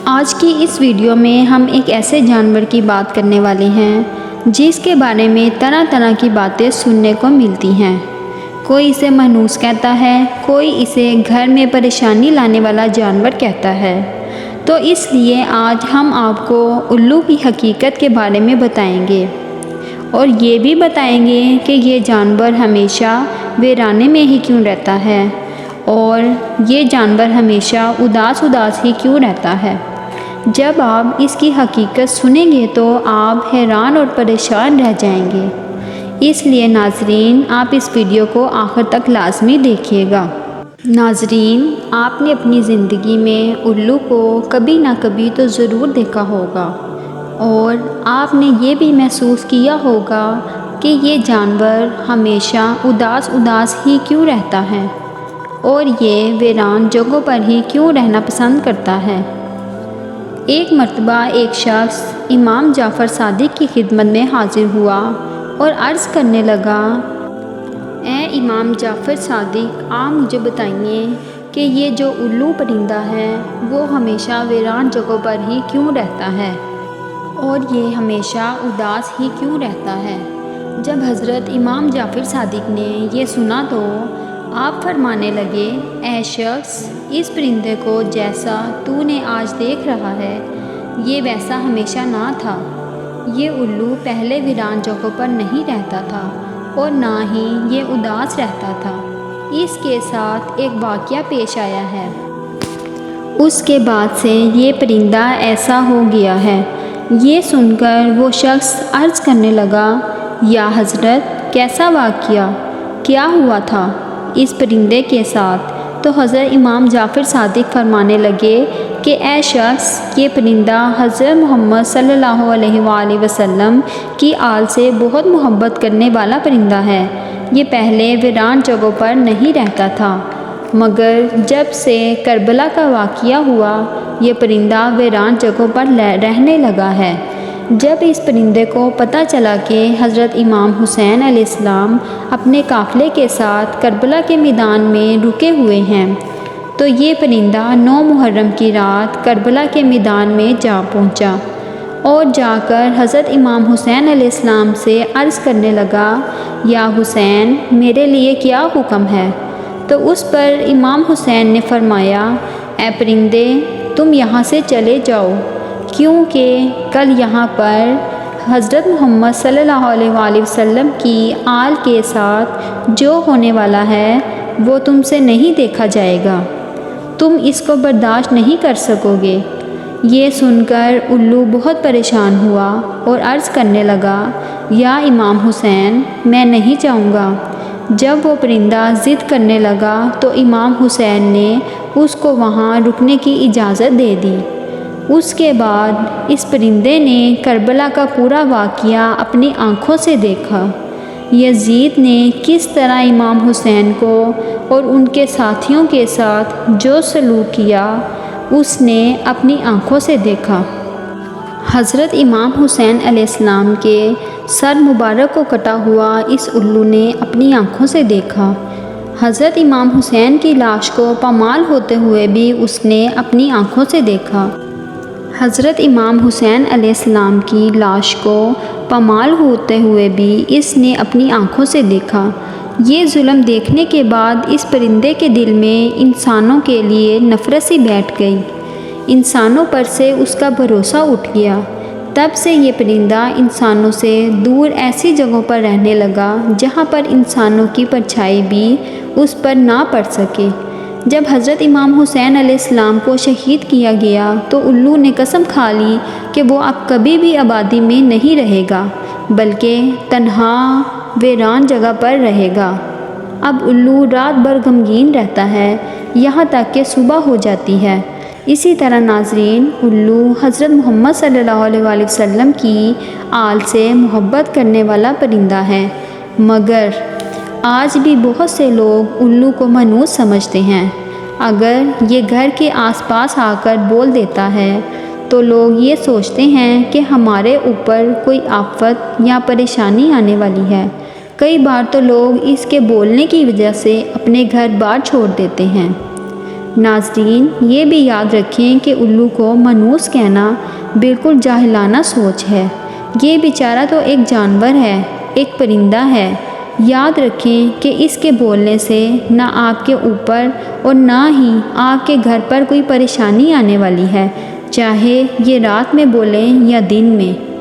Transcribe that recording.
آج کی اس ویڈیو میں ہم ایک ایسے جانور کی بات کرنے والے ہیں جس کے بارے میں طرح طرح کی باتیں سننے کو ملتی ہیں۔ کوئی اسے منحوس کہتا ہے، کوئی اسے گھر میں پریشانی لانے والا جانور کہتا ہے۔ تو اس لیے آج ہم آپ کو الو کی حقیقت کے بارے میں بتائیں گے اور یہ بھی بتائیں گے کہ یہ جانور ہمیشہ ویرانے میں ہی کیوں رہتا ہے اور یہ جانور ہمیشہ اداس ہی کیوں رہتا ہے۔ جب آپ اس کی حقیقت سنیں گے تو آپ حیران اور پریشان رہ جائیں گے۔ اس لیے ناظرین، آپ اس ویڈیو کو آخر تک لازمی دیکھیے گا۔ ناظرین، آپ نے اپنی زندگی میں الو کو کبھی نہ کبھی تو ضرور دیکھا ہوگا اور آپ نے یہ بھی محسوس کیا ہوگا کہ یہ جانور ہمیشہ اداس ہی کیوں رہتا ہے اور یہ ویران جگہوں پر ہی کیوں رہنا پسند کرتا ہے۔ ایک مرتبہ ایک شخص امام جعفر صادق کی خدمت میں حاضر ہوا اور عرض کرنے لگا، اے امام جعفر صادق، آپ مجھے بتائیے کہ یہ جو الو پرندہ ہے وہ ہمیشہ ویران جگہوں پر ہی کیوں رہتا ہے اور یہ ہمیشہ اداس ہی کیوں رہتا ہے۔ جب حضرت امام جعفر صادق نے یہ سنا تو آپ فرمانے لگے، اے شخص، اس پرندے کو جیسا تو نے آج دیکھ رہا ہے یہ ویسا ہمیشہ نہ تھا۔ یہ الو پہلے ویران جگہوں پر نہیں رہتا تھا اور نہ ہی یہ اداس رہتا تھا۔ اس کے ساتھ ایک واقعہ پیش آیا ہے۔ اس کے بعد سے یہ پرندہ ایسا ہو گیا ہے۔ یہ سن کر وہ شخص عرض کرنے لگا، یا حضرت، کیسا واقعہ؟ کیا ہوا تھا اس پرندے کے ساتھ؟ تو حضرت امام جعفر صادق فرمانے لگے کہ اے شخص، یہ پرندہ حضرت محمد صلی اللہ علیہ وآلہ وسلم کی آل سے بہت محبت کرنے والا پرندہ ہے۔ یہ پہلے ویران جگہوں پر نہیں رہتا تھا، مگر جب سے کربلا کا واقعہ ہوا یہ پرندہ ویران جگہوں پر رہنے لگا ہے۔ جب اس پرندے کو پتہ چلا کہ حضرت امام حسین علیہ السلام اپنے قافلے کے ساتھ کربلا کے میدان میں رکے ہوئے ہیں تو یہ پرندہ 9 محرم کی رات کربلا کے میدان میں جا پہنچا اور جا کر حضرت امام حسین علیہ السلام سے عرض کرنے لگا، یا حسین، میرے لیے کیا حکم ہے؟ تو اس پر امام حسین نے فرمایا، اے پرندے، تم یہاں سے چلے جاؤ، کیونکہ کل یہاں پر حضرت محمد صلی اللہ علیہ وآلہ وسلم کی آل کے ساتھ جو ہونے والا ہے وہ تم سے نہیں دیکھا جائے گا، تم اس کو برداشت نہیں کر سکو گے۔ یہ سن کر الو بہت پریشان ہوا اور عرض کرنے لگا، یا امام حسین، میں نہیں جاؤں گا۔ جب وہ پرندہ ضد کرنے لگا تو امام حسین نے اس کو وہاں رکنے کی اجازت دے دی۔ اس کے بعد اس پرندے نے کربلا کا پورا واقعہ اپنی آنکھوں سے دیکھا۔ یزید نے کس طرح امام حسین کو اور ان کے ساتھیوں کے ساتھ جو سلوک کیا اس نے اپنی آنکھوں سے دیکھا۔ حضرت امام حسین علیہ السلام کے سر مبارک کو کٹا ہوا اس الو نے اپنی آنکھوں سے دیکھا۔ حضرت امام حسین کی لاش کو پامال ہوتے ہوئے بھی اس نے اپنی آنکھوں سے دیکھا۔ حضرت امام حسین علیہ السلام کی لاش کو پامال ہوتے ہوئے بھی اس نے اپنی آنکھوں سے دیکھا۔ یہ ظلم دیکھنے کے بعد اس پرندے کے دل میں انسانوں کے لیے نفرت سی بیٹھ گئی، انسانوں پر سے اس کا بھروسہ اٹھ گیا۔ تب سے یہ پرندہ انسانوں سے دور ایسی جگہوں پر رہنے لگا جہاں پر انسانوں کی پرچھائی بھی اس پر نہ پڑ سکے۔ جب حضرت امام حسین علیہ السلام کو شہید کیا گیا تو الو نے قسم کھا لی کہ وہ اب کبھی بھی آبادی میں نہیں رہے گا بلکہ تنہا ویران جگہ پر رہے گا۔ اب الو رات بھر غمگین رہتا ہے یہاں تک کہ صبح ہو جاتی ہے۔ اسی طرح ناظرین، الو حضرت محمد صلی اللہ علیہ وآلہ وسلم کی آل سے محبت کرنے والا پرندہ ہے، مگر آج بھی بہت سے لوگ الو کو منحوس سمجھتے ہیں۔ اگر یہ گھر کے آس پاس آ کر بول دیتا ہے تو لوگ یہ سوچتے ہیں کہ ہمارے اوپر کوئی آفت یا پریشانی آنے والی ہے۔ کئی بار تو لوگ اس کے بولنے کی وجہ سے اپنے گھر بار چھوڑ دیتے ہیں۔ ناظرین، یہ بھی یاد رکھیں کہ الو کو منحوس کہنا بالکل جاہلانہ سوچ ہے۔ یہ بیچارہ تو ایک جانور ہے، ایک پرندہ ہے۔ یاد رکھیں کہ اس کے بولنے سے نہ آپ کے اوپر اور نہ ہی آپ کے گھر پر کوئی پریشانی آنے والی ہے، چاہے یہ رات میں بولیں یا دن میں۔